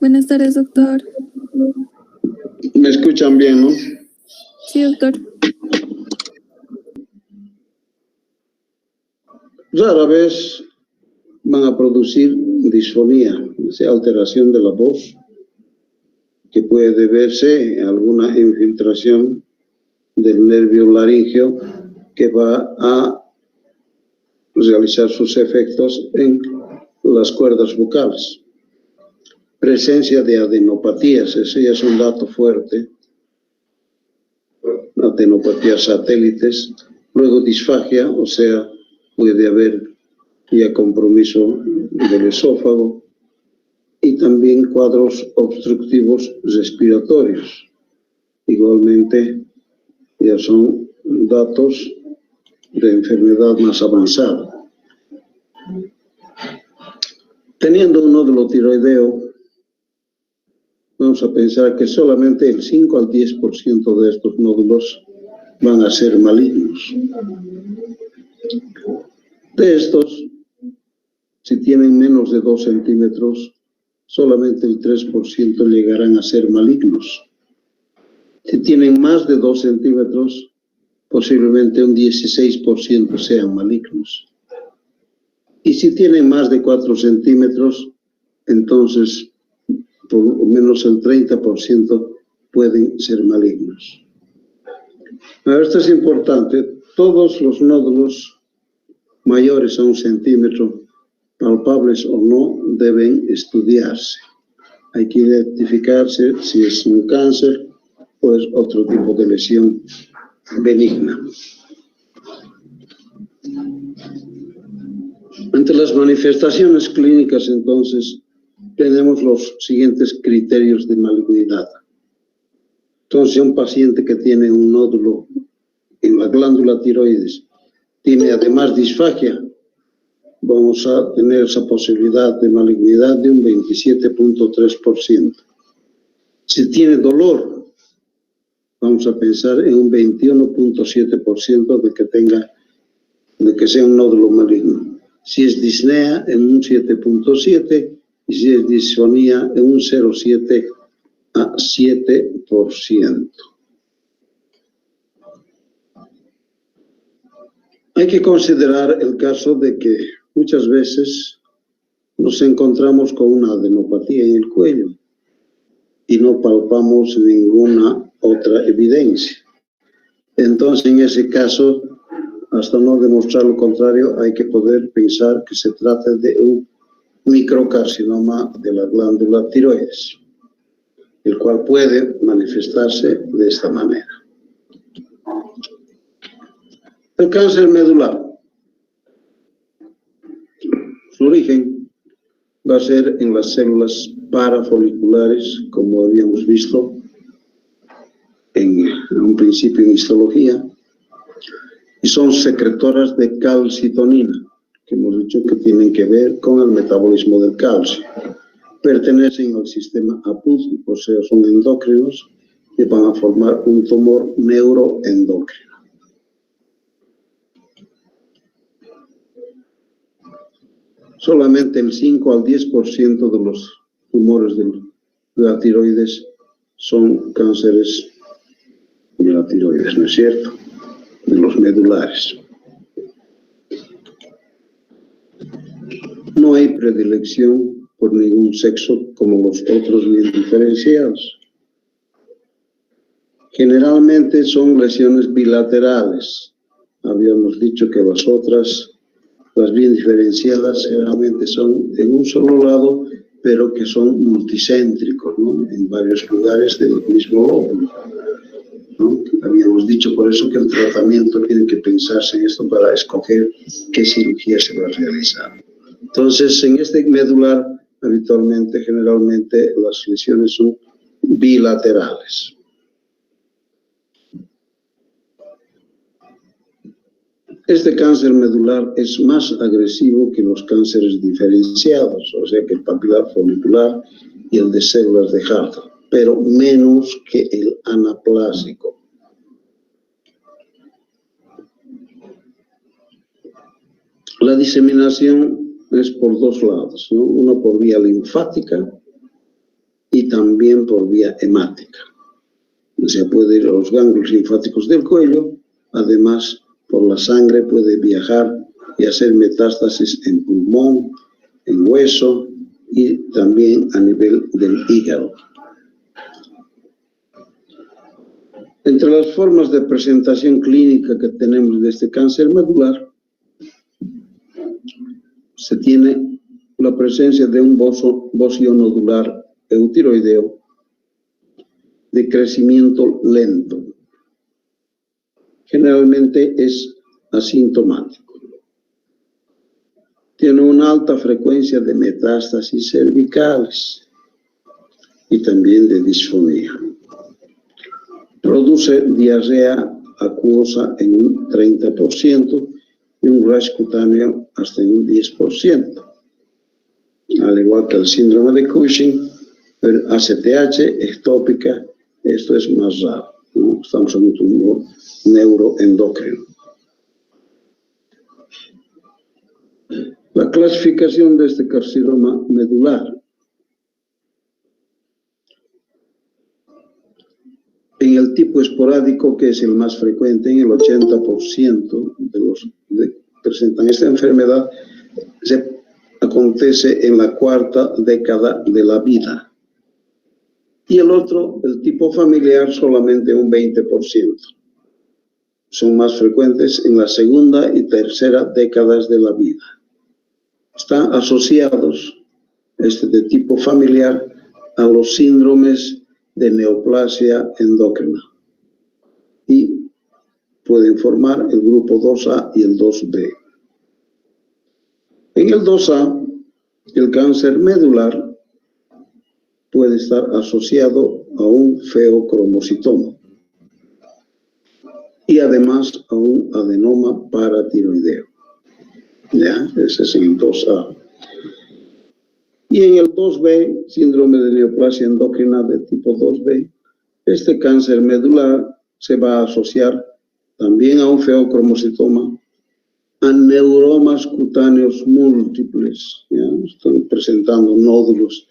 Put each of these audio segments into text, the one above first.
Buenas tardes, doctor. ¿Me escuchan bien, no? Sí, doctor. Rara vez van a producir disfonía, o sea, alteración de la voz, que puede deberse a alguna infiltración del nervio laríngeo que va a realizar sus efectos en las cuerdas vocales. Presencia de adenopatías, ese ya es un dato fuerte. Adenopatías satélites, luego disfagia, o sea, puede haber ya compromiso del esófago y también cuadros obstructivos respiratorios. Igualmente, ya son datos de enfermedad más avanzada. Teniendo un nódulo tiroideo, vamos a pensar que solamente el 5 al 10% de estos nódulos van a ser malignos. De estos, si tienen menos de 2 centímetros, solamente el 3% llegarán a ser malignos. Si tienen más de 2 centímetros, posiblemente un 16% sean malignos. Y si tienen más de 4 centímetros, entonces por lo menos el 30% pueden ser malignos. Ahora, esto es importante. Todos los nódulos mayores a 1 centímetro, palpables o no, deben estudiarse. Hay que identificarse si es un cáncer o es otro tipo de lesión benigna. Entre las manifestaciones clínicas, entonces, tenemos los siguientes criterios de malignidad. Entonces, un paciente que tiene un nódulo en la glándula tiroides tiene además disfagia, vamos a tener esa posibilidad de malignidad de un 27.3%. Si tiene dolor, vamos a pensar en un 21.7% de que sea un nódulo maligno. Si es disnea, en un 7.7%, y si es disfonía, en un 0.7 a 7%. Hay que considerar el caso de que muchas veces nos encontramos con una adenopatía en el cuello y no palpamos ninguna otra evidencia. Entonces, en ese caso, hasta no demostrar lo contrario, hay que poder pensar que se trata de un microcarcinoma de la glándula tiroides, el cual puede manifestarse de esta manera. El cáncer medular. Su origen va a ser en las células parafoliculares, como habíamos visto en un principio en histología, y son secretoras de calcitonina, que hemos dicho que tienen que ver con el metabolismo del calcio. Pertenecen al sistema APUD, o sea, son endócrinos que van a formar un tumor neuroendocrino. Solamente el 5 al 10% de los tumores de la tiroides son cánceres de la tiroides, ¿no es cierto? De los medulares. No hay predilección por ningún sexo como los otros bien diferenciados. Generalmente son lesiones bilaterales. Habíamos dicho que las otras, las bien diferenciadas, generalmente son en un solo lado, pero que son multicéntricos, ¿no? En varios lugares del mismo lóbulo, ¿no? Habíamos dicho por eso que el tratamiento tiene que pensarse en esto para escoger qué cirugía se va a realizar. Entonces, en este medular, habitualmente, generalmente, las lesiones son bilaterales. Este cáncer medular es más agresivo que los cánceres diferenciados, o sea que el papilar folicular y el de células de Hart, pero menos que el anaplásico. La diseminación es por dos lados, ¿no? Uno por vía linfática y también por vía hemática. O sea, puede ir a los ganglios linfáticos del cuello, además por la sangre puede viajar y hacer metástasis en pulmón, en hueso y también a nivel del hígado. Entre las formas de presentación clínica que tenemos de este cáncer medular, se tiene la presencia de un bocio nodular eutiroideo de crecimiento lento. Generalmente es asintomático. Tiene una alta frecuencia de metástasis cervicales y también de disfonía. Produce diarrea acuosa en un 30% y un rash cutáneo hasta en un 10%. Al igual que el síndrome de Cushing, pero ACTH, ectópica, esto es más raro, ¿no? Estamos en un tumor neuroendocrino. La clasificación de este carcinoma medular. En el tipo esporádico, que es el más frecuente, en el 80% de los que presentan esta enfermedad, acontece en la cuarta década de la vida. Y el otro, el tipo familiar, solamente un 20%. Son más frecuentes en la segunda y tercera décadas de la vida. Están asociados, de tipo familiar, a los síndromes de neoplasia endócrina y pueden formar el grupo 2A y el 2B. En el 2A, el cáncer medular puede estar asociado a un feocromocitoma y además a un adenoma paratiroideo. ¿Ya? Ese es el 2A. Y en el 2B, síndrome de neoplasia endocrina de tipo 2B, este cáncer medular se va a asociar también a un feocromocitoma, a neuromas cutáneos múltiples. ¿Ya? Están presentando nódulos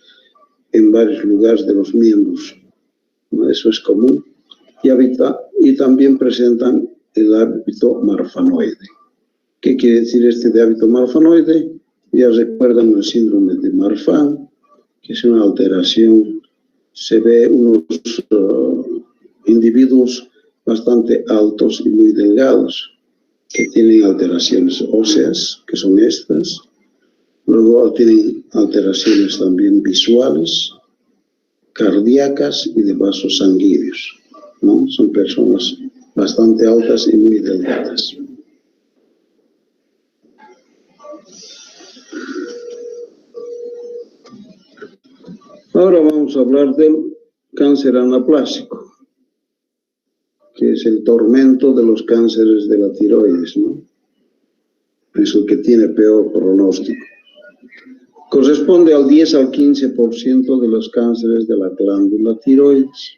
en varios lugares de los miembros, ¿no? Eso es común. Y también presentan el hábito marfanoide. ¿Qué quiere decir este de hábito marfanoide? Ya recuerdan el síndrome de Marfan, que es una alteración. Se ve unos individuos bastante altos y muy delgados, que tienen alteraciones óseas, que son estas. Luego tienen alteraciones también visuales, cardíacas y de vasos sanguíneos, ¿no? Son personas bastante altas y muy delgadas. Ahora vamos a hablar del cáncer anaplásico, que es el tormento de los cánceres de la tiroides, ¿no? Es el que tiene peor pronóstico. Corresponde al 10 al 15% de los cánceres de la glándula tiroides.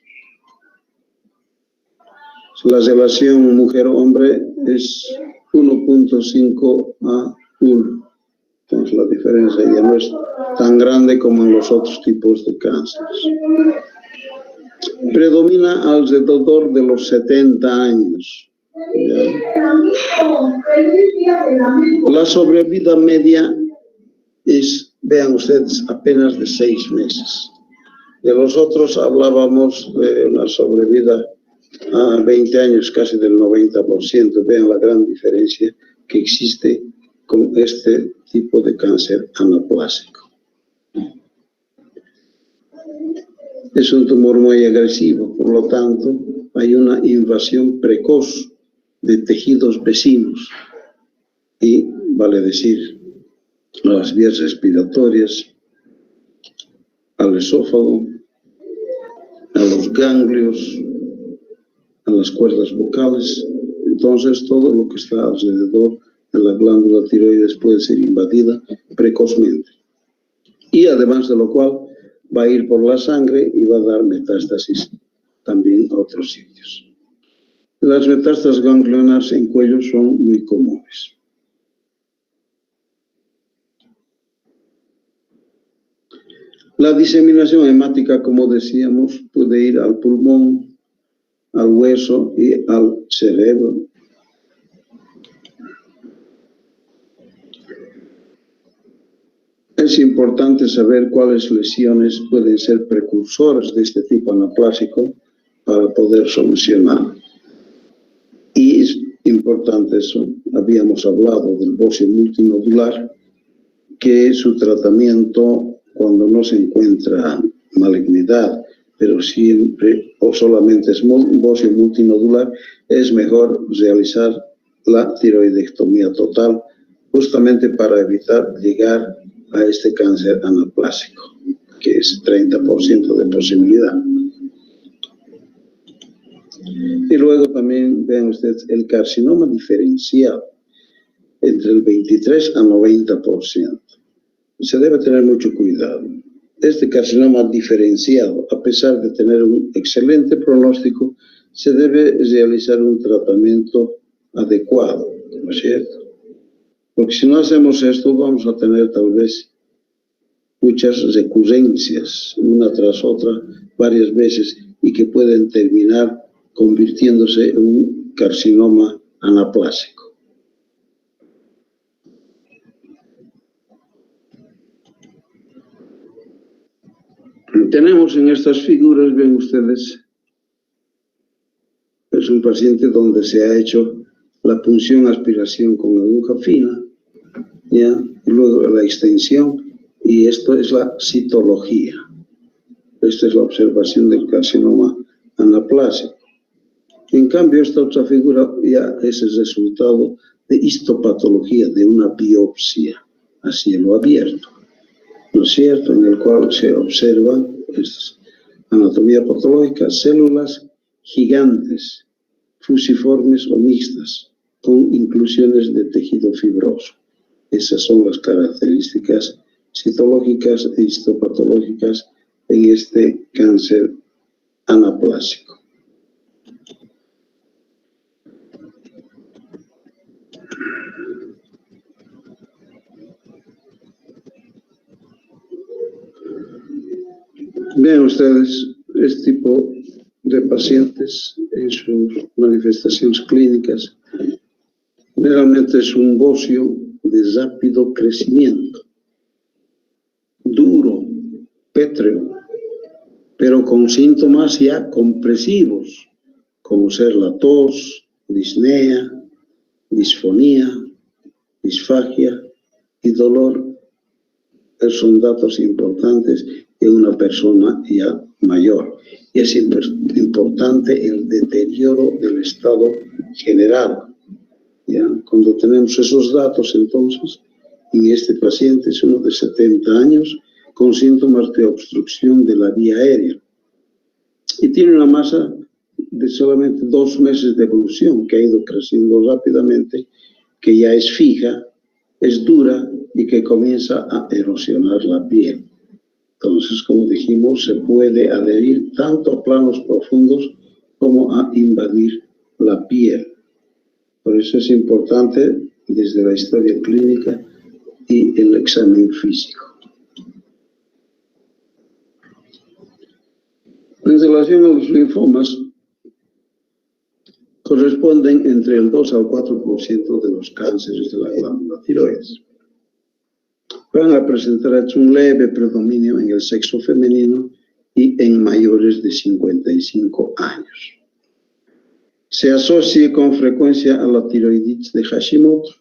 La relación mujer-hombre es 1.5 a 1. Entonces la diferencia ya no es tan grande como en los otros tipos de cánceres. Predomina alrededor de los 70 años. ¿Ya? La sobrevida media es, vean ustedes, apenas de 6 meses. De los otros hablábamos de una sobrevida a 20 años, casi del 90%. Vean la gran diferencia que existe con este tipo de cáncer anaplásico. Es un tumor muy agresivo, por lo tanto, hay una invasión precoz de tejidos vecinos y, vale decir, a las vías respiratorias, al esófago, a los ganglios, a las cuerdas vocales. Entonces, todo lo que está alrededor de la glándula tiroides puede ser invadida precozmente. Y además de lo cual, va a ir por la sangre y va a dar metástasis también a otros sitios. Las metástasis ganglionares en cuello son muy comunes. La diseminación hemática, como decíamos, puede ir al pulmón, al hueso y al cerebro. Es importante saber cuáles lesiones pueden ser precursoras de este tipo anaplásico para poder solucionar. Y es importante eso, habíamos hablado del bocio multinodular, que su tratamiento cuando no se encuentra malignidad, pero siempre o solamente es bocio multinodular, es mejor realizar la tiroidectomía total, justamente para evitar llegar a este cáncer anaplásico, que es 30% de posibilidad. Y luego también, vean ustedes, el carcinoma diferenciado, entre el 23 a 90%. Se debe tener mucho cuidado. Este carcinoma diferenciado, a pesar de tener un excelente pronóstico, se debe realizar un tratamiento adecuado, ¿no es cierto? Porque si no hacemos esto, vamos a tener tal vez muchas recurrencias, una tras otra, varias veces, y que pueden terminar convirtiéndose en un carcinoma anaplásico. Tenemos en estas figuras, ven ustedes, es un paciente donde se ha hecho la punción aspiración con aguja fina, ¿ya? Y luego la extensión, y esto es la citología. Esta es la observación del carcinoma anaplásico. En cambio, esta otra figura ya es el resultado de histopatología, de una biopsia a cielo abierto, ¿no es cierto?, en el cual se observan anatomía patológica, células gigantes, fusiformes o mixtas, con inclusiones de tejido fibroso. Esas son las características citológicas e histopatológicas en este cáncer anaplásico. Vean ustedes este tipo de pacientes en sus manifestaciones clínicas. Generalmente es un bocio de rápido crecimiento, duro, pétreo, pero con síntomas ya compresivos, como ser la tos, disnea, disfonía, disfagia y dolor. Son datos importantes en una persona ya mayor. Y es importante el deterioro del estado general. ¿Ya? Cuando tenemos esos datos, entonces, y este paciente es uno de 70 años con síntomas de obstrucción de la vía aérea y tiene una masa de solamente 2 meses de evolución, que ha ido creciendo rápidamente, que ya es fija, es dura y que comienza a erosionar la piel. Entonces, como dijimos, se puede adherir tanto a planos profundos como a invadir la piel. Por eso es importante desde la historia clínica y el examen físico. En relación a los linfomas, corresponden entre el 2 al 4% de los cánceres de la glándula tiroides. Van a presentar un leve predominio en el sexo femenino y en mayores de 55 años. Se asocia con frecuencia a la tiroiditis de Hashimoto.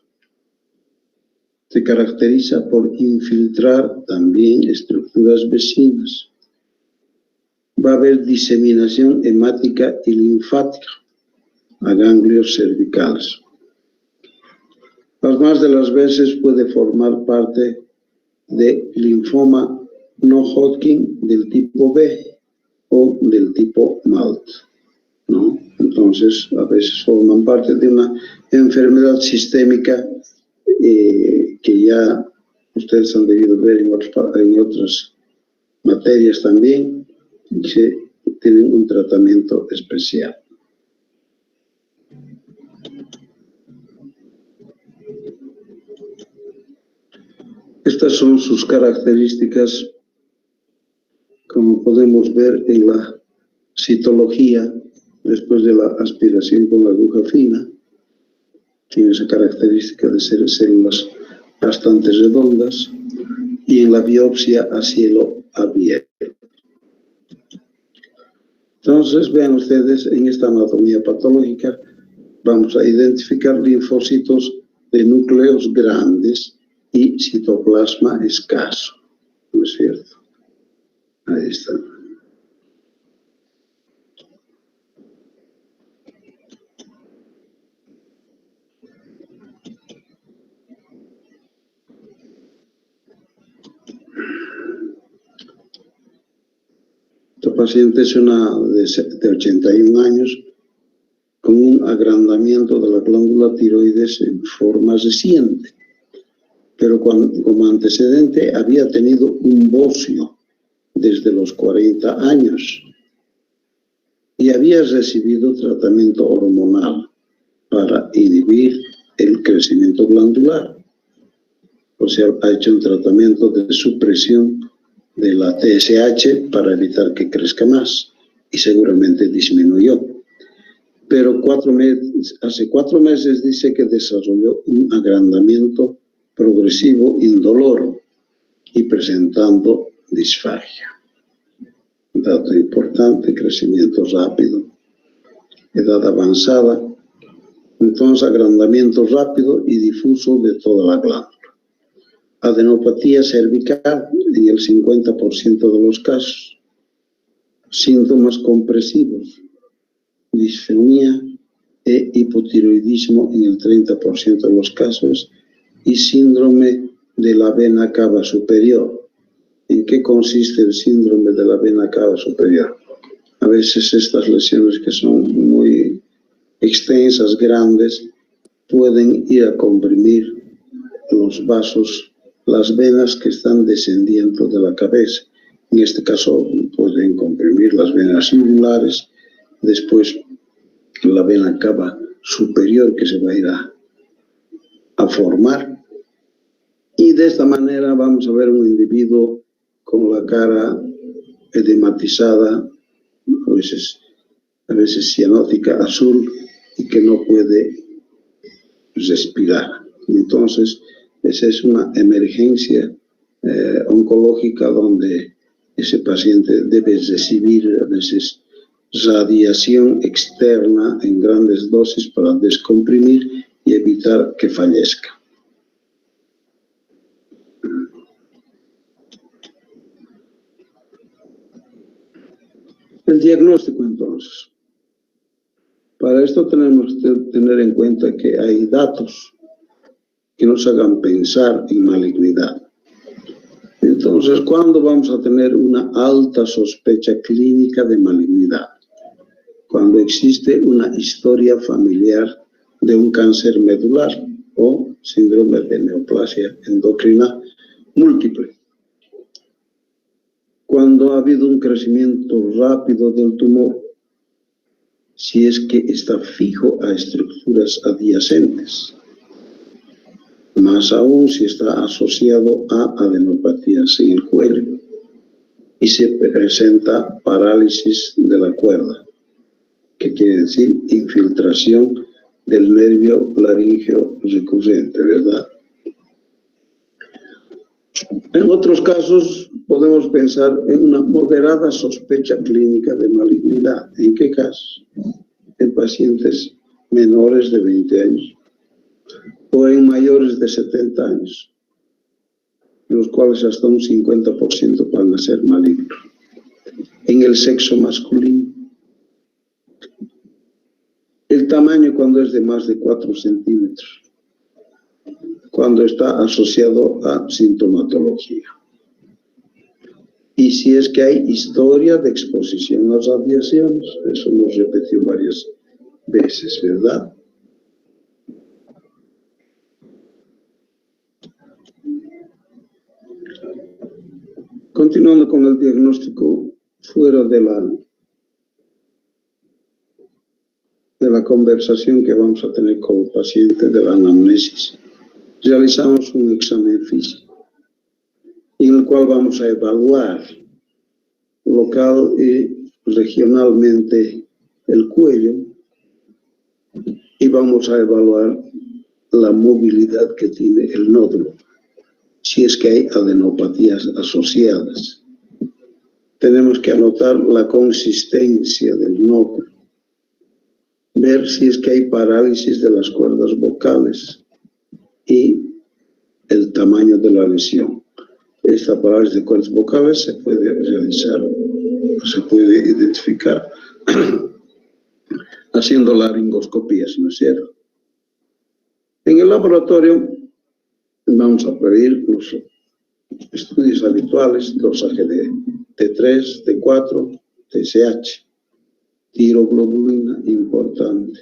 Se caracteriza por infiltrar también estructuras vecinas. Va a haber diseminación hemática y linfática a ganglios cervicales. Las más de las veces puede formar parte de linfoma no Hodgkin del tipo B o del tipo MALT, ¿no? Entonces, a veces forman parte de una enfermedad sistémica que ya ustedes han debido ver en otras materias también, que tienen un tratamiento especial. Estas son sus características podemos ver en la citología, después de la aspiración con la aguja fina, tiene esa característica de ser células bastante redondas, y en la biopsia a cielo abierto. Entonces, vean ustedes, en esta anatomía patológica vamos a identificar linfocitos de núcleos grandes y citoplasma escaso, ¿no es cierto? Ahí está. Esta paciente es una de 81 años con un agrandamiento de la glándula tiroides en forma reciente, pero como antecedente había tenido un bocio desde los 40 años y había recibido tratamiento hormonal para inhibir el crecimiento glandular. O sea, ha hecho un tratamiento de supresión de la TSH para evitar que crezca más y seguramente disminuyó. Pero hace 4 meses dice que desarrolló un agrandamiento progresivo indoloro y presentando disfagia. Dato importante, crecimiento rápido, edad avanzada, entonces agrandamiento rápido y difuso de toda la glándula. Adenopatía cervical en el 50% de los casos, síntomas compresivos, disfonía e hipotiroidismo en el 30% de los casos y síndrome de la vena cava superior. ¿En qué consiste el síndrome de la vena cava superior? A veces estas lesiones que son muy extensas, grandes, pueden ir a comprimir los vasos, las venas que están descendiendo de la cabeza. En este caso pueden comprimir las venas yugulares, después la vena cava superior que se va a ir a formar. Y de esta manera vamos a ver un individuo con la cara edematizada, a veces cianótica, azul, y que no puede respirar. Entonces, esa es una emergencia oncológica donde ese paciente debe recibir a veces radiación externa en grandes dosis para descomprimir y evitar que fallezca. El diagnóstico, entonces. Para esto tenemos que tener en cuenta que hay datos que nos hagan pensar en malignidad. Entonces, ¿cuándo vamos a tener una alta sospecha clínica de malignidad? Cuando existe una historia familiar de un cáncer medular o síndrome de neoplasia endocrina múltiple. Cuando ha habido un crecimiento rápido del tumor, si es que está fijo a estructuras adyacentes. Más aún si está asociado a adenopatías en el cuello y se presenta parálisis de la cuerda, que quiere decir infiltración del nervio laríngeo recurrente, ¿verdad? En otros casos podemos pensar en una moderada sospecha clínica de malignidad. ¿En qué casos? En pacientes menores de 20 años o en mayores de 70 años, en los cuales hasta un 50% van a ser malignos. En el sexo masculino, el tamaño cuando es de más de 4 centímetros, cuando está asociado a sintomatología. Y si es que hay historia de exposición a radiaciones, eso nos repetió varias veces, ¿verdad? Continuando con el diagnóstico fuera de la conversación que vamos a tener con el paciente de la anamnesis, realizamos un examen físico en el cual vamos a evaluar local y regionalmente el cuello y vamos a evaluar la movilidad que tiene el nódulo, si es que hay adenopatías asociadas. Tenemos que anotar la consistencia del nódulo, ver si es que hay parálisis de las cuerdas vocales y el tamaño de la lesión. Esta parálisis de cuerdas vocales se puede realizar, se puede identificar haciendo laringoscopías, ¿no es cierto? En el laboratorio vamos a pedir los estudios habituales, dosaje de T3, T4, TSH, tiroglobulina, importante,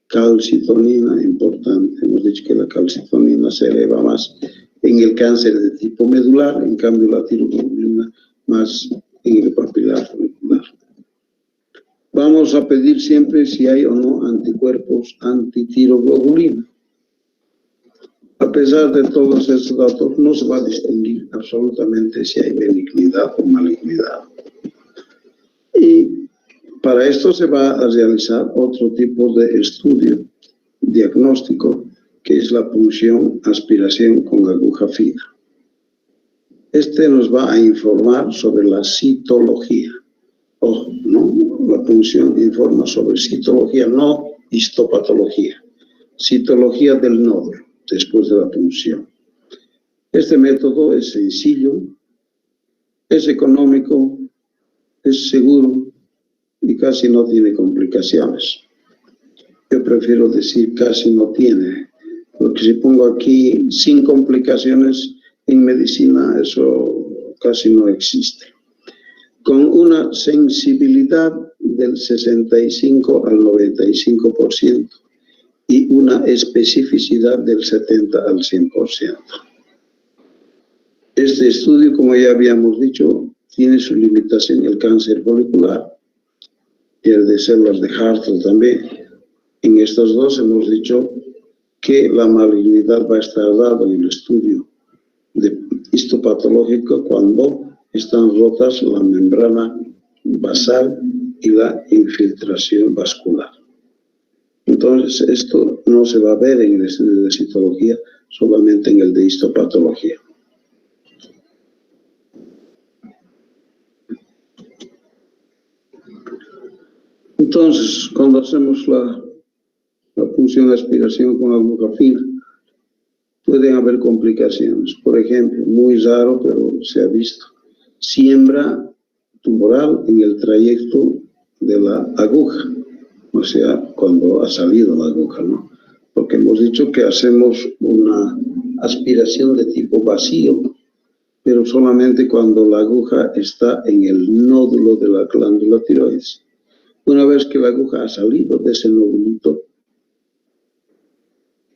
calcitonina, importante. Hemos dicho que la calcitonina se eleva más en el cáncer de tipo medular, en cambio la tiroglobulina más en el papilar follicular. Vamos a pedir siempre si hay o no anticuerpos antitiroglobulina. A pesar de todos estos datos, no se va a distinguir absolutamente si hay benignidad o malignidad. Y para esto se va a realizar otro tipo de estudio diagnóstico, que es la punción aspiración con aguja fina. Este nos va a informar sobre la citología. Ojo, ¿no? La punción informa sobre citología, no histopatología. Citología del nódulo después de la punción. Este método es sencillo, es económico, es seguro y casi no tiene complicaciones. Yo prefiero decir casi no tiene, porque si pongo aquí sin complicaciones en medicina, eso casi no existe. Con una sensibilidad del 65 al 95% y una especificidad del 70 al 100%. Este estudio, como ya habíamos dicho, tiene su limitación el cáncer folicular y el de células de Hartle también. En estos dos hemos dicho que la malignidad va a estar dada en el estudio histopatológico cuando están rotas la membrana basal y la infiltración vascular. Entonces, esto no se va a ver en el estudio de citología, solamente en el de histopatología. Entonces, cuando hacemos la punción de aspiración con aguja fina, pueden haber complicaciones. Por ejemplo, muy raro, pero se ha visto, siembra tumoral en el trayecto de la aguja, o sea, cuando ha salido la aguja, ¿no? Porque hemos dicho que hacemos una aspiración de tipo vacío, pero solamente cuando la aguja está en el nódulo de la glándula tiroides. Una vez que la aguja ha salido de ese nódulito,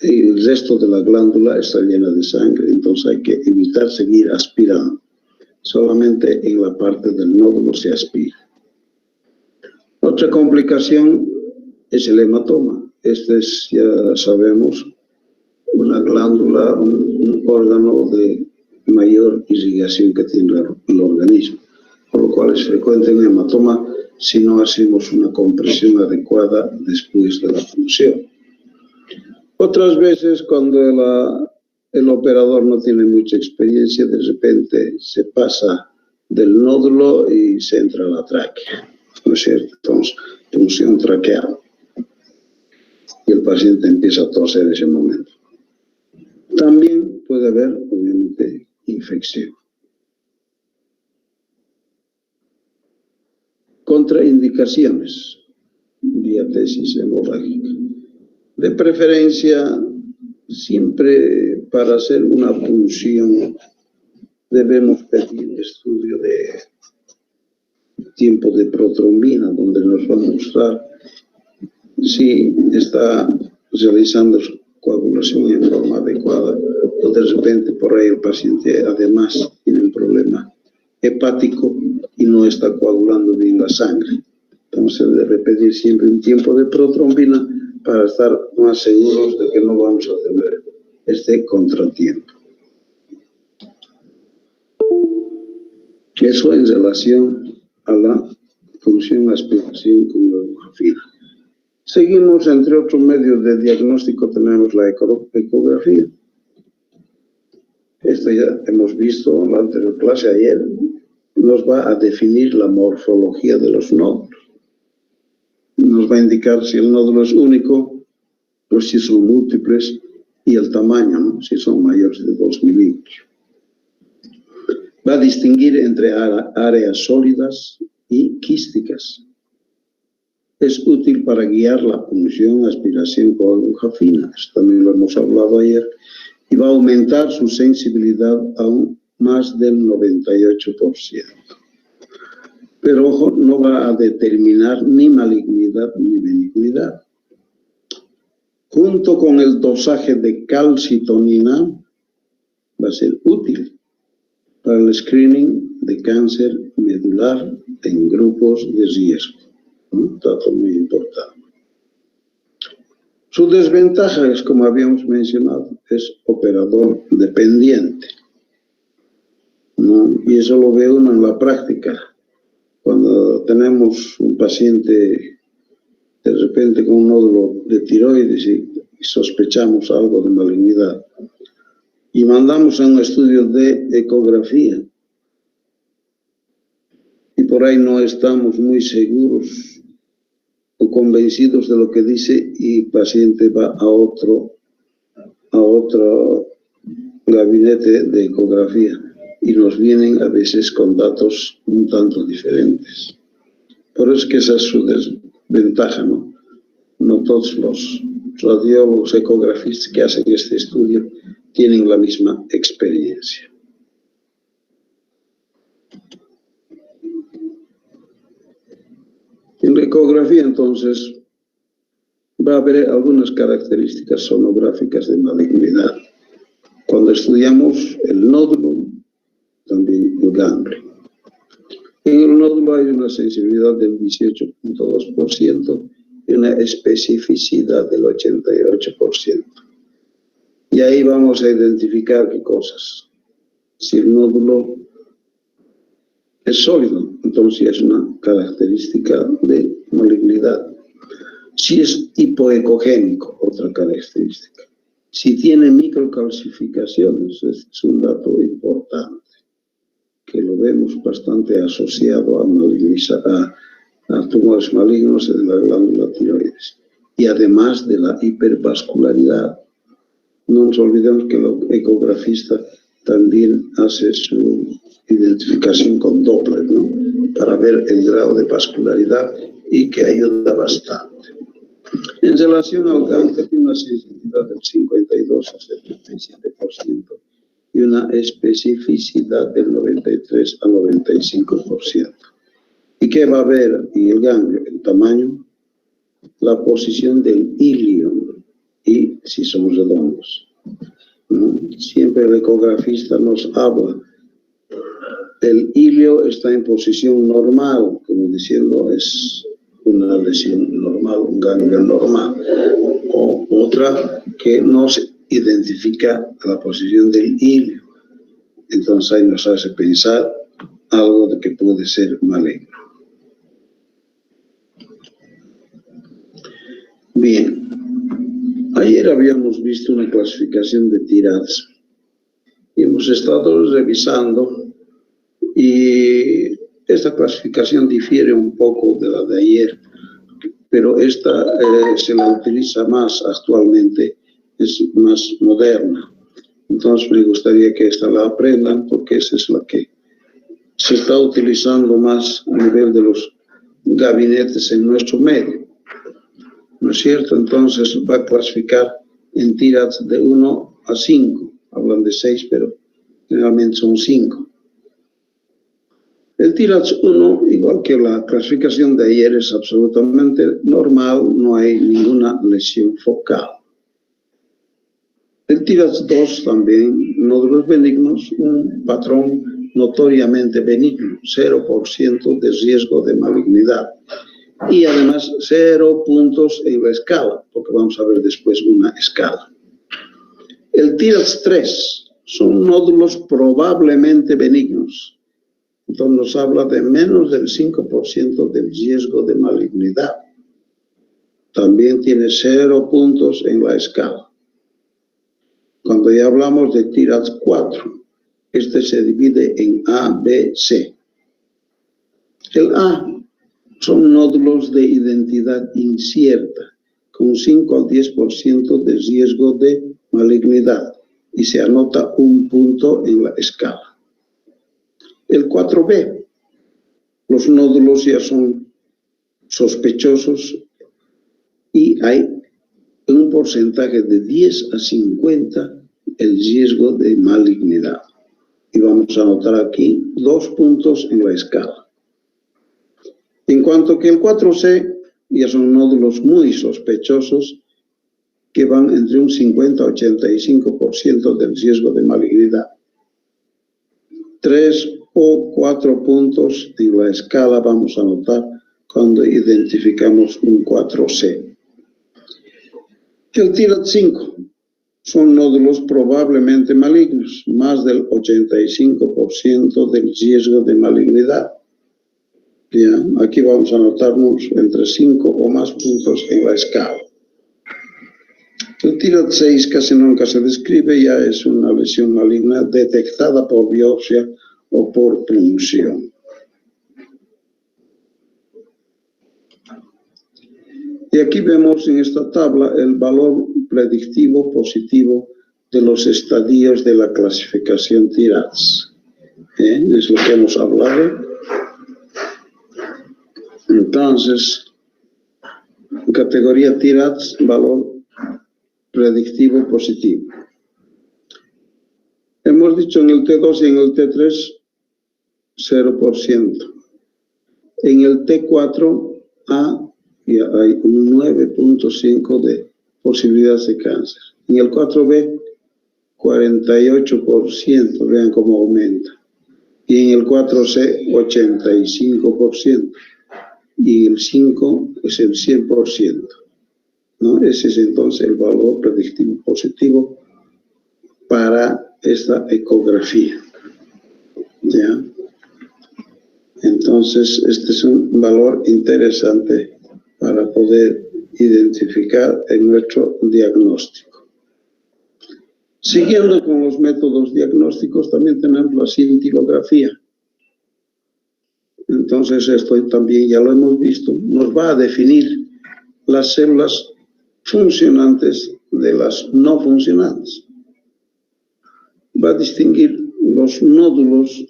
el resto de la glándula está llena de sangre, entonces hay que evitar seguir aspirando. Solamente en la parte del nódulo se aspira. Otra complicación es el hematoma. Este es, ya sabemos, una glándula, un órgano de mayor irrigación que tiene el organismo, por lo cual es frecuente un hematoma si no hacemos una compresión adecuada después de la punción. Otras veces, cuando el operador no tiene mucha experiencia, de repente se pasa del nódulo y se entra a la tráquea, ¿no es cierto? Entonces, punción traqueal. Y el paciente empieza a toser en ese momento. También puede haber, obviamente, infección. Contraindicaciones, diatesis hemorrágica. De preferencia, siempre para hacer una punción debemos pedir estudio de tiempo de protrombina, donde nos va a mostrar si está realizando coagulación en forma adecuada o de repente por ahí el paciente además tiene un problema hepático y no está coagulando bien la sangre. Entonces debe pedir siempre un tiempo de protrombina para estar más seguros de que no vamos a tener este contratiempo. Eso en relación a la función aspiración con ecografía. Seguimos, entre otros medios de diagnóstico, tenemos la ecografía. Esto ya hemos visto en la anterior clase ayer. Nos va a definir la morfología de los nódulos. Nos va a indicar si el nódulo es único o si son múltiples y el tamaño, ¿no? Si son mayores de 2 milímetros. Va a distinguir entre áreas sólidas y quísticas. Es útil para guiar la punción, aspiración con aguja fina. Esto también lo hemos hablado ayer. Y va a aumentar su sensibilidad aún más del 98%. Pero ojo, no va a determinar ni malignidad ni benignidad. Junto con el dosaje de calcitonina, va a ser útil para el screening de cáncer medular en grupos de riesgo. Un dato muy importante. Su desventaja es, como habíamos mencionado, es operador dependiente, ¿no? Y eso lo ve uno en la práctica. Cuando tenemos un paciente de repente con un nódulo de tiroides y sospechamos algo de malignidad y mandamos a un estudio de ecografía y por ahí no estamos muy seguros o convencidos de lo que dice y el paciente va a otro gabinete de ecografía y nos vienen a veces con datos un tanto diferentes. Por eso es que esa es su desventaja, ¿no? No todos los radiólogos ecografistas que hacen este estudio tienen la misma experiencia. En la ecografía, entonces, va a haber algunas características sonográficas de malignidad. Cuando estudiamos el nódulo, también el ganglio. En el nódulo hay una sensibilidad del 18.2% y una especificidad del 88%. Y ahí vamos a identificar qué cosas. Si el nódulo es sólido, entonces es una característica de malignidad. Si es hipoecogénico, otra característica. Si tiene microcalcificaciones, es un dato importante, que lo vemos bastante asociado a tumores malignos de la glándula tiroides. Y además de la hipervascularidad. No nos olvidemos que el ecografista también hace su identificación con Doppler, ¿no? Para ver el grado de vascularidad y que ayuda bastante. En relación al cáncer, tiene una sensibilidad del 52 a 77% y una especificidad del 93 a 95%. ¿Y qué va a ver en el ganglio? El tamaño, la posición del hilio y si son redondos. Siempre el ecografista nos habla. El hilio está en posición normal, como diciendo es una lesión normal, un ganglio normal. O otra que no se identifica la posición del hilio. Entonces ahí nos hace pensar algo de que puede ser maligno. Bien. Ayer habíamos visto una clasificación de TIRADS y hemos estado revisando y esta clasificación difiere un poco de la de ayer, pero esta se la utiliza más actualmente, es más moderna. Entonces me gustaría que esta la aprendan porque esa es la que se está utilizando más a nivel de los gabinetes en nuestro medio. ¿No es cierto? Entonces va a clasificar en TIRADS de 1 a 5. Hablan de 6, pero generalmente son 5. El TIRADS 1, igual que la clasificación de ayer, es absolutamente normal, no hay ninguna lesión focal. El TIRADS 2 también, nódulos benignos, un patrón notoriamente benigno, 0% de riesgo de malignidad. Y además 0 puntos en la escala, porque vamos a ver después una escala. El TIRADS 3 son nódulos probablemente benignos, Entonces nos habla de menos del 5% del riesgo de malignidad. También tiene 0 puntos en la escala. Cuando ya hablamos de TIRADS 4, este se divide en A, B, C. El A son nódulos de identidad incierta, con 5 al 10% de riesgo de malignidad, y se anota 1 punto en la escala. El 4B, los nódulos ya son sospechosos y hay un porcentaje de 10 a 50 el riesgo de malignidad. Y vamos a anotar aquí 2 puntos en la escala. En cuanto que el 4C ya son nódulos muy sospechosos que van entre un 50 a 85% del riesgo de malignidad. 3 o 4 puntos en la escala vamos a anotar cuando identificamos un 4C. El TIRADS 5 son nódulos probablemente malignos, más del 85% del riesgo de malignidad. Ya, aquí vamos a anotarnos entre 5 o más puntos en la escala. El TIRADS 6 casi nunca se describe, ya es una lesión maligna detectada por biopsia o por punción. Y aquí vemos en esta tabla el valor predictivo positivo de los estadios de la clasificación TIRADS. Es lo que hemos hablado. Entonces, categoría TIRADS, valor predictivo positivo. Hemos dicho en el T2 y en el T3, 0%. En el T4A ya hay un 9.5% de posibilidades de cáncer. En el 4B, 48%, vean cómo aumenta. Y en el 4C, 85%. Y el 5 es el 100%. ¿No? Ese es entonces el valor predictivo positivo para esta ecografía. ¿Ya? Entonces, este es un valor interesante para poder identificar en nuestro diagnóstico. Siguiendo con los métodos diagnósticos, también tenemos la cintilografía. Entonces, esto también ya lo hemos visto, nos va a definir las células funcionantes de las no funcionantes. Va a distinguir los nódulos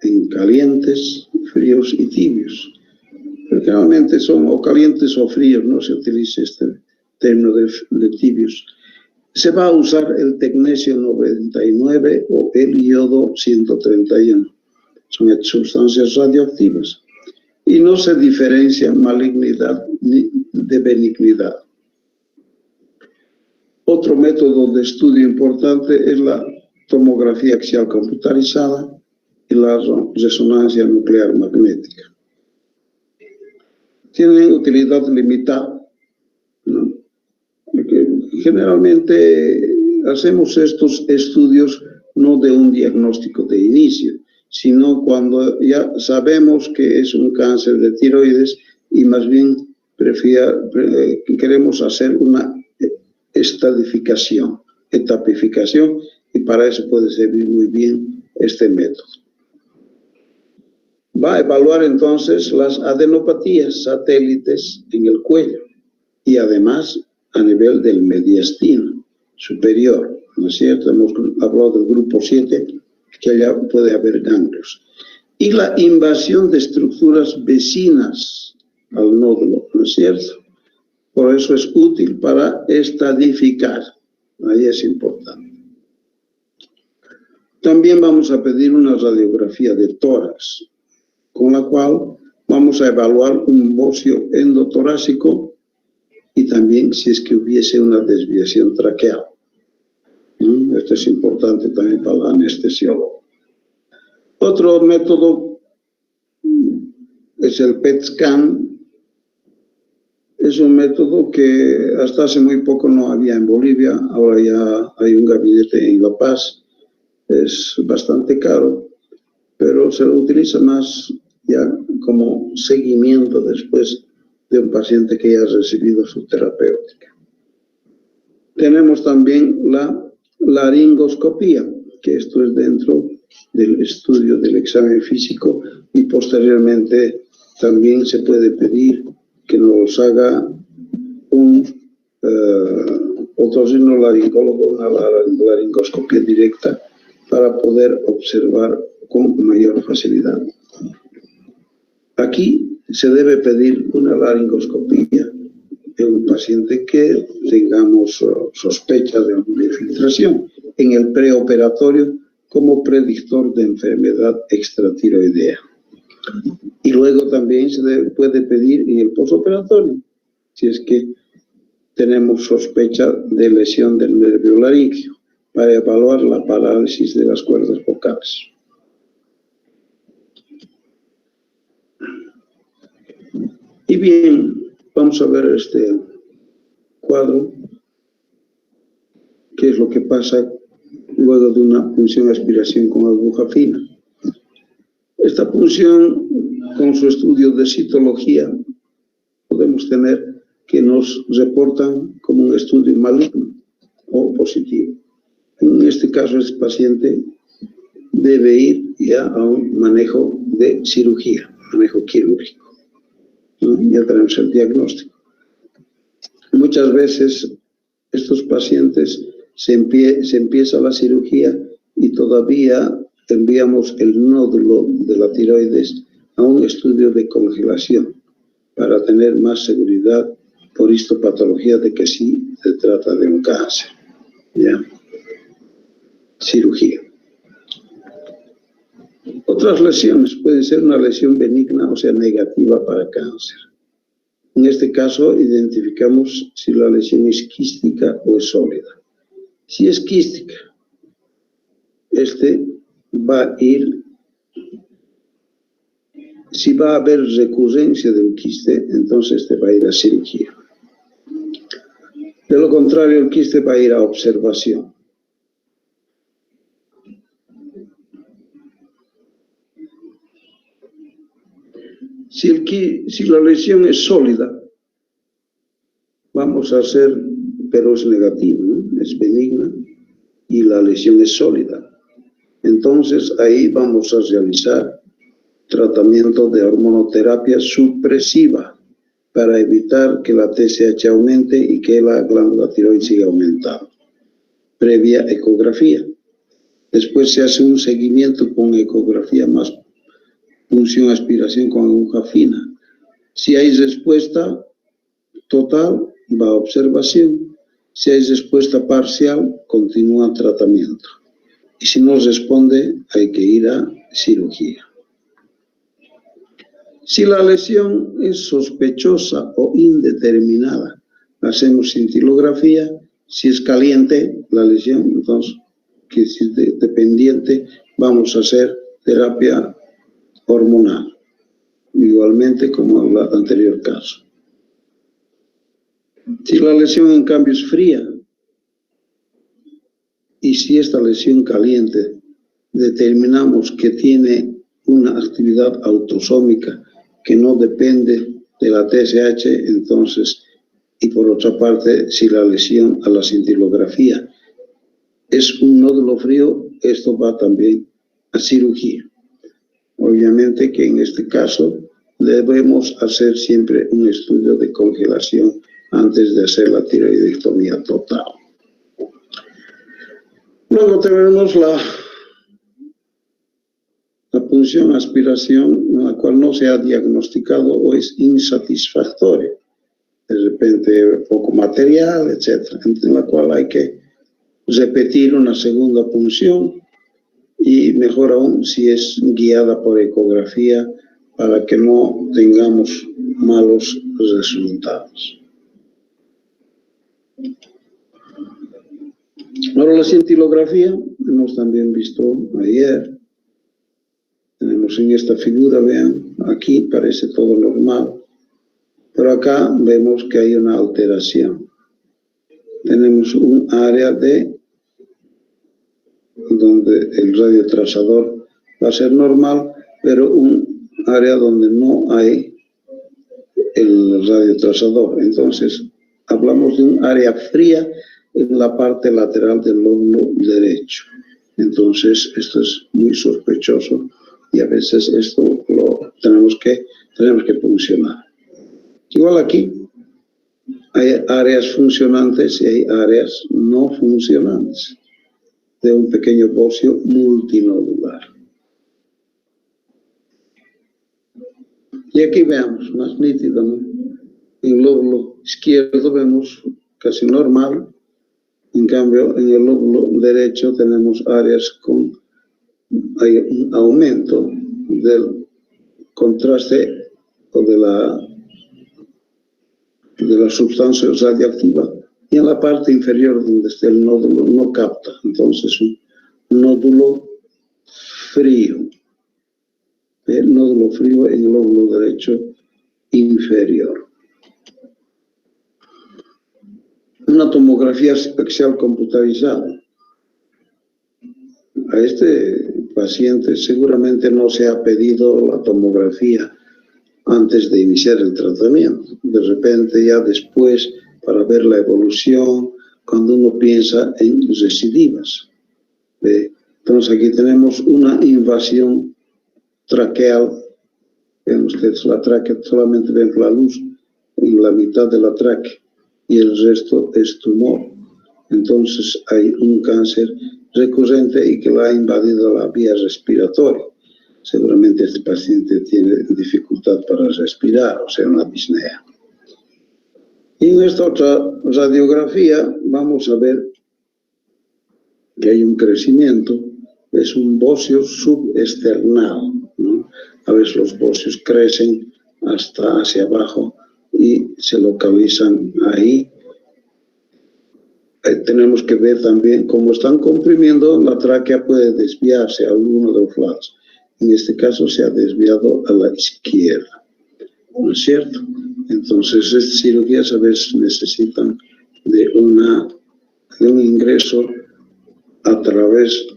en calientes, fríos y tibios. Porque normalmente son o calientes o fríos, no se utiliza este término de tibios. Se va a usar el tecnesio 99 o el iodo 131. Son sustancias radioactivas. Y no se diferencia malignidad ni de benignidad. Otro método de estudio importante es la tomografía axial computarizada y la resonancia nuclear magnética. Tienen utilidad limitada, ¿no? Porque generalmente hacemos estos estudios no de un diagnóstico de inicio, sino cuando ya sabemos que es un cáncer de tiroides y más bien queremos hacer una estadificación, etapificación, y para eso puede servir muy bien este método. Va a evaluar entonces las adenopatías satélites en el cuello y además a nivel del mediastino superior, ¿no es cierto? Hemos hablado del grupo 7, que allá puede haber ganglios. Y la invasión de estructuras vecinas al nódulo, ¿no es cierto? Por eso es útil para estadificar, ahí es importante. También vamos a pedir una radiografía de tórax, con la cual vamos a evaluar un bocio endotorácico y también si es que hubiese una desviación traqueal. Esto es importante también para el anestesiólogo. Otro método es el PET scan. Es un método que hasta hace muy poco no había en Bolivia, ahora ya hay un gabinete en La Paz, es bastante caro, pero se lo utiliza más ya como seguimiento después de un paciente que ya ha recibido su terapéutica. Tenemos también la laringoscopía, que esto es dentro del estudio del examen físico, y posteriormente también se puede pedir que nos haga un otorrinolaringólogo, una laringoscopia directa, para poder observar con mayor facilidad. Aquí se debe pedir una laringoscopia de un paciente que tengamos sospecha de una infiltración en el preoperatorio como predictor de enfermedad extratiroidea. Y luego también se puede pedir en el postoperatorio, si es que tenemos sospecha de lesión del nervio laríngeo, para evaluar la parálisis de las cuerdas vocales. Y bien, vamos a ver este cuadro, qué es lo que pasa luego de una punción aspiración con aguja fina. Esta punción, con su estudio de citología, podemos tener que nos reportan como un estudio maligno o positivo. En este caso, este paciente debe ir ya a un manejo de cirugía, manejo quirúrgico. Ya tenemos el diagnóstico. Muchas veces estos pacientes se empieza la cirugía y todavía enviamos el nódulo de la tiroides a un estudio de congelación para tener más seguridad por histopatología de que sí se trata de un cáncer. ¿Ya? Cirugía. Otras lesiones, puede ser una lesión benigna, o sea, negativa para cáncer. En este caso, identificamos si la lesión es quística o es sólida. Si es quística, va a ir, si va a haber recurrencia de un quiste, entonces va a ir a cirugía. De lo contrario, el quiste va a ir a observación. Si la lesión es sólida, vamos a hacer, pero es negativo, ¿no? Es benigna y la lesión es sólida. Entonces ahí vamos a realizar tratamiento de hormonoterapia supresiva para evitar que la TSH aumente y que la glándula tiroides siga aumentando, previa ecografía. Después se hace un seguimiento con ecografía más punción aspiración con aguja fina. Si hay respuesta total, va a observación. Si hay respuesta parcial, continúa tratamiento. Y si no responde, hay que ir a cirugía. Si la lesión es sospechosa o indeterminada, hacemos cintilografía. Si es caliente la lesión, entonces, que si es dependiente, vamos a hacer terapia hormonal, igualmente como en el anterior caso. Si la lesión en cambio es fría, y si esta lesión caliente determinamos que tiene una actividad autosómica que no depende de la TSH, entonces, y por otra parte, si la lesión a la cintilografía es un nódulo frío, esto va también a cirugía. Obviamente que en este caso debemos hacer siempre un estudio de congelación antes de hacer la tiroidectomía total. Luego tenemos la punción aspiración, la cual no se ha diagnosticado o es insatisfactoria. De repente poco material, etc. En la cual hay que repetir una segunda punción y mejor aún si es guiada por ecografía para que no tengamos malos resultados. Ahora la cintilografía, hemos también visto ayer, tenemos en esta figura, vean, aquí parece todo normal, pero acá vemos que hay una alteración. Tenemos un área donde el radiotrazador va a ser normal, pero un área donde no hay el radiotrazador. Entonces, hablamos de un área fría en la parte lateral del lóbulo derecho. Entonces, esto es muy sospechoso y a veces esto lo tenemos que funcionar. Igual aquí hay áreas funcionantes y hay áreas no funcionantes de un pequeño bocio multinodular. Y aquí veamos, más nítido, ¿no? En el lóbulo izquierdo vemos casi normal, en cambio en el lóbulo derecho tenemos áreas hay un aumento del contraste o de la sustancia radioactiva, y en la parte inferior donde está el nódulo no capta, entonces un nódulo frío. El nódulo frío en el lóbulo derecho inferior. Una tomografía axial computarizada. A este paciente seguramente no se ha pedido la tomografía antes de iniciar el tratamiento. De repente ya después, para ver la evolución, cuando uno piensa en recidivas. Entonces aquí tenemos una invasión traqueal. Ven ustedes la tráquea, solamente ven la luz en la mitad de la tráquea y el resto es tumor. Entonces hay un cáncer recurrente y que le ha invadido la vía respiratoria. Seguramente este paciente tiene dificultad para respirar, o sea, una disnea. Y en esta otra radiografía vamos a ver que hay un crecimiento, es un bocio subesternal, ¿no? A veces los bocios crecen hasta hacia abajo y se localizan ahí. Tenemos que ver también cómo están comprimiendo, la tráquea puede desviarse a alguno de los lados. En este caso se ha desviado a la izquierda, ¿no es cierto? Entonces, estas cirugías a veces necesitan de un ingreso a través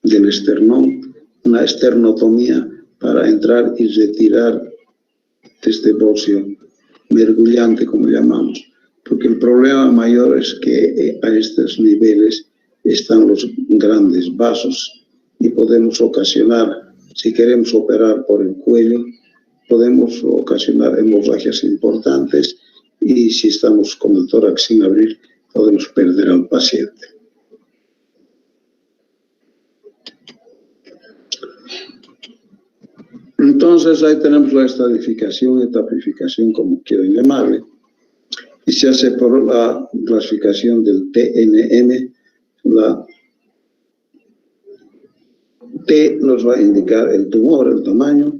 del esternón, una esternotomía para entrar y retirar este bocio mergullante, como llamamos. Porque el problema mayor es que a estos niveles están los grandes vasos y podemos ocasionar, si queremos operar por el cuello, podemos ocasionar hemorragias importantes y si estamos con el tórax sin abrir, podemos perder al paciente. Entonces ahí tenemos la estadificación, etapificación, como quieran llamarle, y se hace por la clasificación del TNM. La T nos va a indicar el tumor, el tamaño,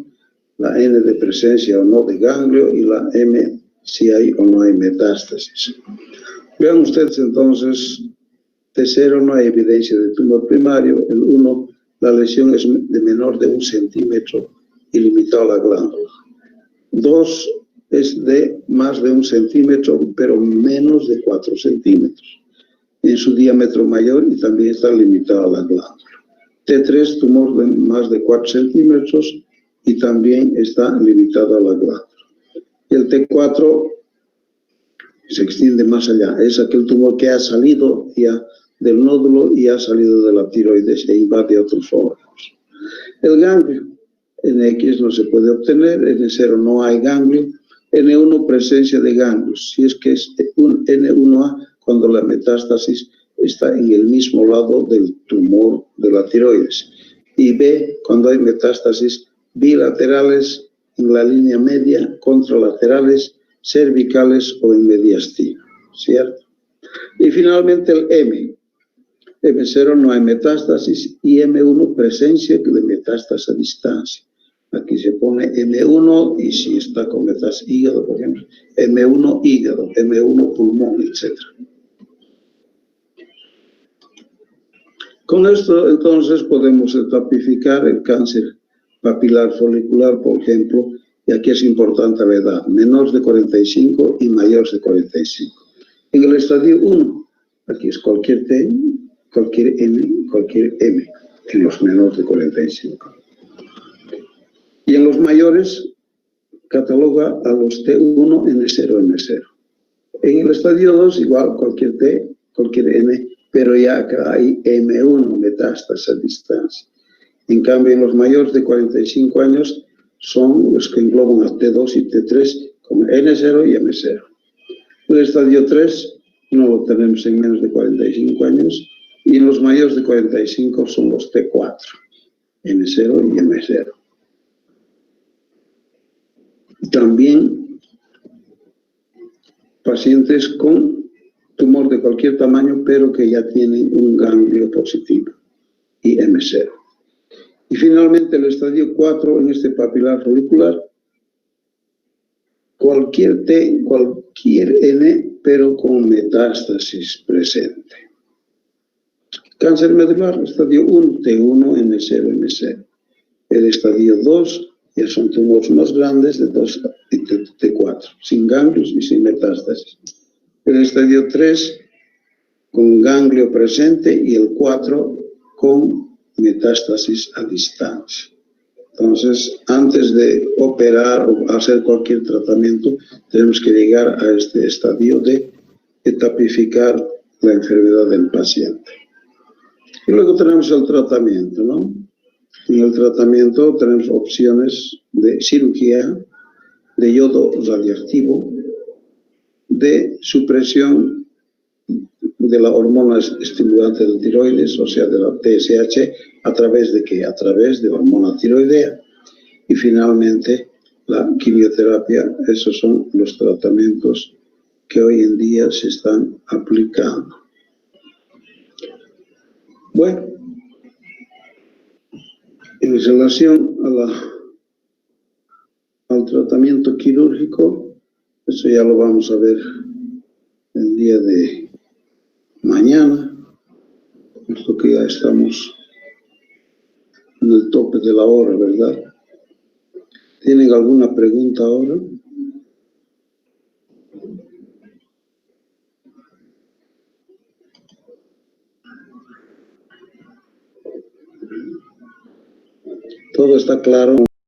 la N de presencia o no de ganglio y la M si hay o no hay metástasis. Vean ustedes entonces, T0 no hay evidencia de tumor primario, el 1 la lesión es de menor de 1 centímetro y limitado a la glándula. 2 es de más de 1 centímetro, pero menos de 4 centímetros. En su diámetro mayor y también está limitado a la glándula. T3, tumor de más de 4 centímetros y también está limitado a la glándula. El T4 se extiende más allá. Es aquel tumor que ha salido ya del nódulo y ha salido de la tiroides e invade otros órganos. El ganglio. NX no se puede obtener, N0 no hay ganglio, N1 presencia de ganglios, si es que es un N1A cuando la metástasis está en el mismo lado del tumor de la tiroides, y B cuando hay metástasis bilaterales en la línea media, contralaterales, cervicales o en mediastino, ¿cierto? Y finalmente el M. M0 no hay metástasis y M1 presencia de metástasis a distancia. Aquí se pone M1 y si está con metástasis hígado, por ejemplo, M1 hígado, M1 pulmón, etc. Con esto entonces podemos etapificar el cáncer papilar folicular, por ejemplo, y aquí es importante la edad, menor de 45 y mayor de 45. En el estadio 1, aquí es cualquier T, cualquier N, cualquier M. en los menores de 45. Y en los mayores cataloga a los T1, N0, M0. En el estadio 2 igual cualquier T, cualquier N, pero ya acá hay M1, metástasis a distancia. En cambio, en los mayores de 45 años son los que engloban a T2 y T3 con N0 y M0. El estadio 3 no lo tenemos en menos de 45 años y en los mayores de 45 son los T4, N0 y M0. También pacientes con tumor de cualquier tamaño, pero que ya tienen un ganglio positivo y M0. Y finalmente el estadio 4 en este papilar folicular, cualquier T, cualquier N, pero con metástasis presente. Cáncer medular, estadio 1, T1, N0, M0. El estadio 2 ya son tumores más grandes de 2 y T4, sin ganglios y sin metástasis. El estadio 3 con ganglio presente y el 4 con metástasis a distancia. Entonces, antes de operar o hacer cualquier tratamiento, tenemos que llegar a este estadio de etapificar la enfermedad del paciente. Y luego tenemos el tratamiento, ¿no? En el tratamiento tenemos opciones de cirugía, de yodo radioactivo, de supresión de la hormona estimulante del tiroides, o sea, de la TSH, ¿a través de qué? A través de hormona tiroidea. Y finalmente, la quimioterapia. Esos son los tratamientos que hoy en día se están aplicando. Bueno, en relación al tratamiento quirúrgico, eso ya lo vamos a ver el día de mañana, puesto que ya estamos en el tope de la hora, ¿verdad? ¿Tienen alguna pregunta ahora? ¿Todo está claro?